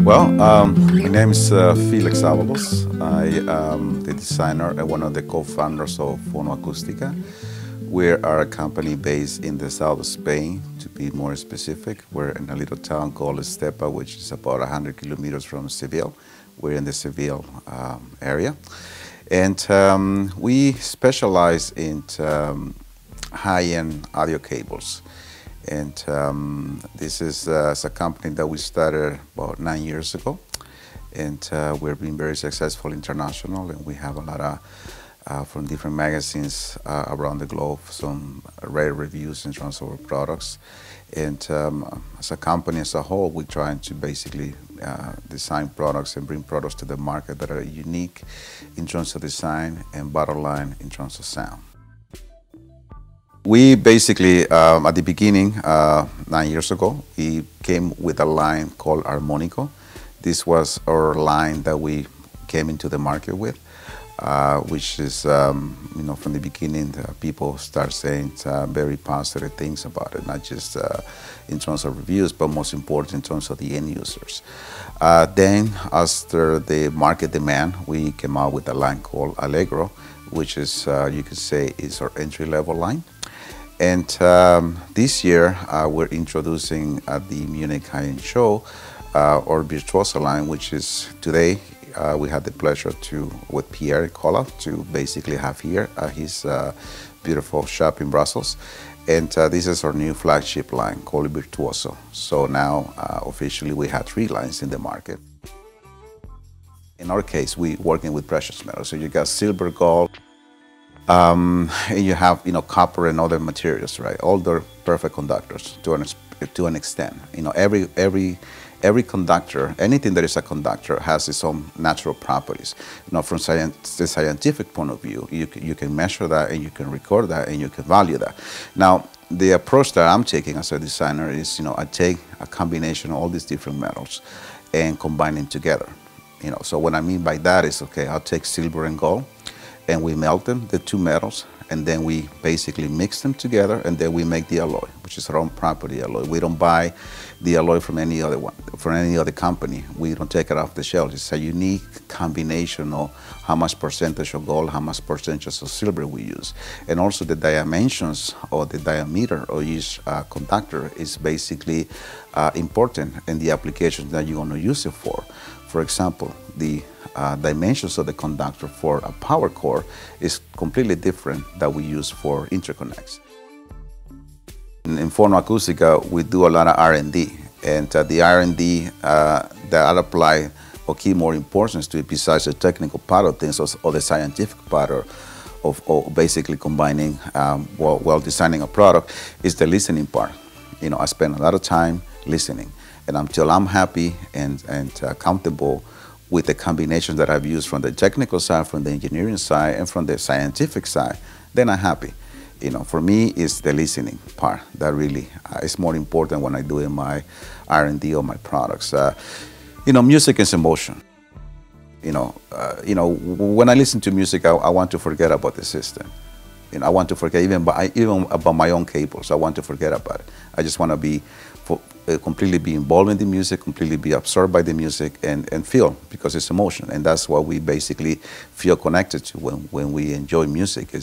My name is Felix Avalos. I am the designer and one of the co-founders of Fonoacústica. We are a company based in the south of Spain. To be more specific, we're in a little town called Estepa, which is about 100 kilometers from Seville. We're in the Seville area. And we specialize in high-end audio cables. And this is a company that we started about 9 years ago. And we've been very successful international, and we have a lot of, from different magazines around the globe, some rare reviews in terms of our products. And as a company as a whole, we're trying to basically design products and bring products to the market that are unique in terms of design and bottom line in terms of sound. We basically, at the beginning, 9 years ago, we came with a line called Armonico. This was our line that we came into the market with, which is, from the beginning, people start saying very positive things about it, not just in terms of reviews, but most important in terms of the end users. Then, after the market demand, we came out with a line called Allegro, which is, you could say, is our entry-level line. And this year, we're introducing at the Munich High-End Show our Virtuoso line, which is today, we had the pleasure to, with Pierre Colla, to basically have here his beautiful shop in Brussels. And this is our new flagship line called Virtuoso. So now, officially, we have 3 lines in the market. In our case, we're working with precious metals. So you got silver, gold, and you have, copper and other materials, right? All the perfect conductors to an extent. Every conductor, anything that is a conductor, has its own natural properties. From the scientific point of view, you can measure that and you can record that and you can value that. Now, the approach that I'm taking as a designer is, I take a combination of all these different metals and combine them together. So what I mean by that is, okay, I'll take silver and gold, and we melt them, the 2 metals, and then we basically mix them together, and then we make the alloy, which is our own property alloy. We don't buy the alloy from any other one, from any other company. We don't take it off the shelf. It's a unique combination of how much percentage of gold, how much percentage of silver we use. And also the dimensions or the diameter of each conductor is basically important in the application that you want to use it for. For example, the dimensions of the conductor for a power core is completely different that we use for interconnects. In Fonoacústica, we do a lot of R&D, and the R&D that apply or keep more importance to it besides the technical part of things or the scientific part of basically combining while designing a product is the listening part. I spend a lot of time listening, and until I'm happy and comfortable with the combinations that I've used from the technical side, from the engineering side, and from the scientific side, then I'm happy. For me, it's the listening part that really is more important when I do in my R&D or my products. Music is emotion. When I listen to music, I want to forget about the system. I want to forget even about my own cables. I want to forget about it. I just want to completely be involved in the music, completely be absorbed by the music, and feel, because it's emotion. And that's what we basically feel connected to when we enjoy music.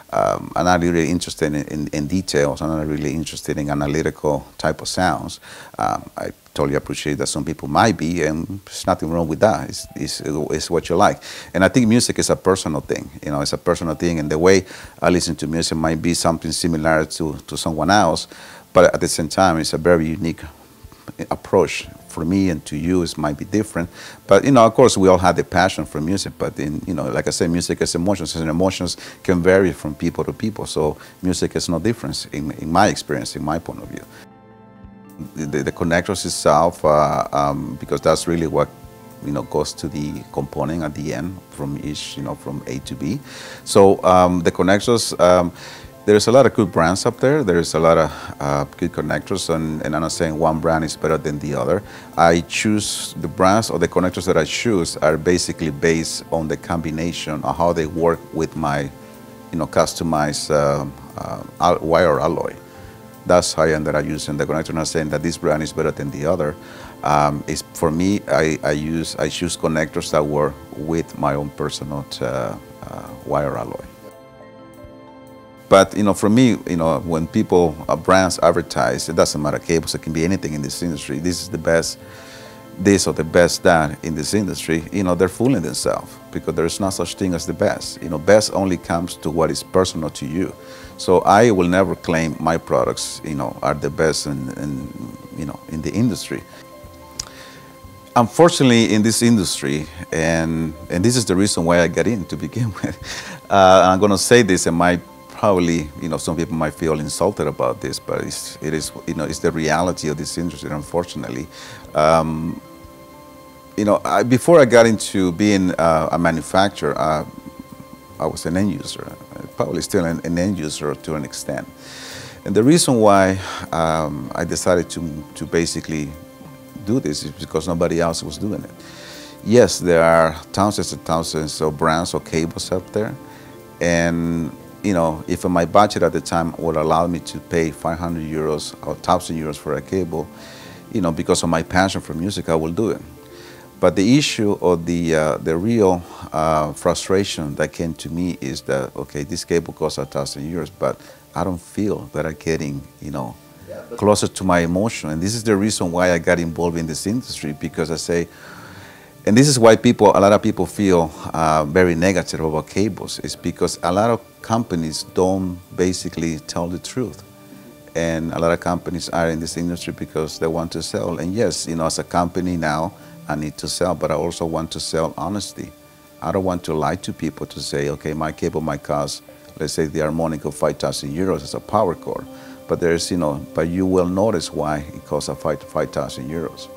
I'm not really interested in details. I'm not really interested in analytical type of sounds. I totally appreciate that some people might be, and there's nothing wrong with that. It's what you like. And I think music is a personal thing. It's a personal thing, and the way I listen to music might be something similar to someone else, but at the same time, it's a very unique approach. For me and to you, it might be different. But, of course, we all have the passion for music. But, like I said, music is emotions, and emotions can vary from people to people. So music is no difference in my experience, in my point of view. The connectors itself, because that's really what goes to the component at the end from each, from A to B. So the connectors, there's a lot of good brands up there. There's a lot of good connectors, and I'm not saying one brand is better than the other. I choose the brands, or the connectors that I choose are basically based on the combination of how they work with my, customized wire alloy. That's how I ended up using the connector. I'm not saying that this brand is better than the other. It's for me, I choose connectors that work with my own personal wire alloy. But for me, when people, brands advertise, it doesn't matter cables. It can be anything in this industry. This is the best this or the best that in this industry. They're fooling themselves because there's no such thing as the best. Best only comes to what is personal to you. So I will never claim my products, are the best in the industry. Unfortunately, in this industry, and this is the reason why I got in to begin with. I'm going to say this, and probably, some people might feel insulted about this, but it is, it's the reality of this industry, unfortunately. Before I got into being a manufacturer, I was an end user, probably still an end user to an extent. And the reason why I decided to basically do this is because nobody else was doing it. Yes, there are thousands and thousands of brands or cables out there, and if my budget at the time would allow me to pay 500 euros or 1,000 euros for a cable, because of my passion for music, I will do it. But the issue or the real frustration that came to me is that, okay, this cable costs 1,000 euros, but I don't feel that I'm getting, closer to my emotion. And this is the reason why I got involved in this industry, because I say, and this is why a lot of people feel very negative about cables, is because a lot of companies don't basically tell the truth. And a lot of companies are in this industry because they want to sell. And yes, as a company now, I need to sell, but I also want to sell honesty. I don't want to lie to people to say, okay, my cable might cost, let's say the harmonic of 5,000 euros as a power cord. But but you will notice why it costs 5,000 euros.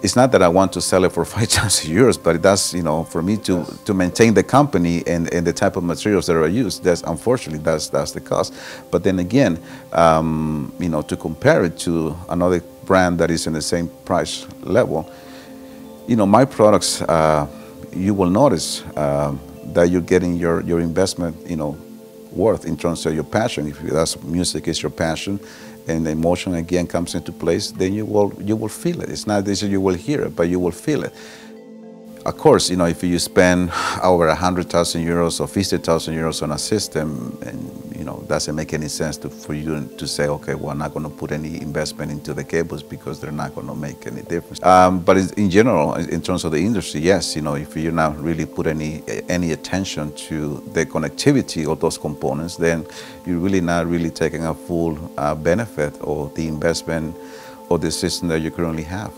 It's not that I want to sell it for 5,000 euros, but that's, for me to maintain the company and the type of materials that are used, unfortunately, that's the cost. But then again, to compare it to another brand that is in the same price level, my products, you will notice that you're getting your investment, worth in terms of your passion. If that's music is your passion, and the emotion again comes into place, then you will feel it. It's not that you will hear it, but you will feel it. Of course, if you spend over 100,000 euros or 50,000 euros on a system, and doesn't make any sense for you to say, okay, well, I'm not going to put any investment into the cables because they're not going to make any difference. But in general, in terms of the industry, yes, if you're not really put any attention to the connectivity of those components, then you're really not really taking a full benefit of the investment or the system that you currently have.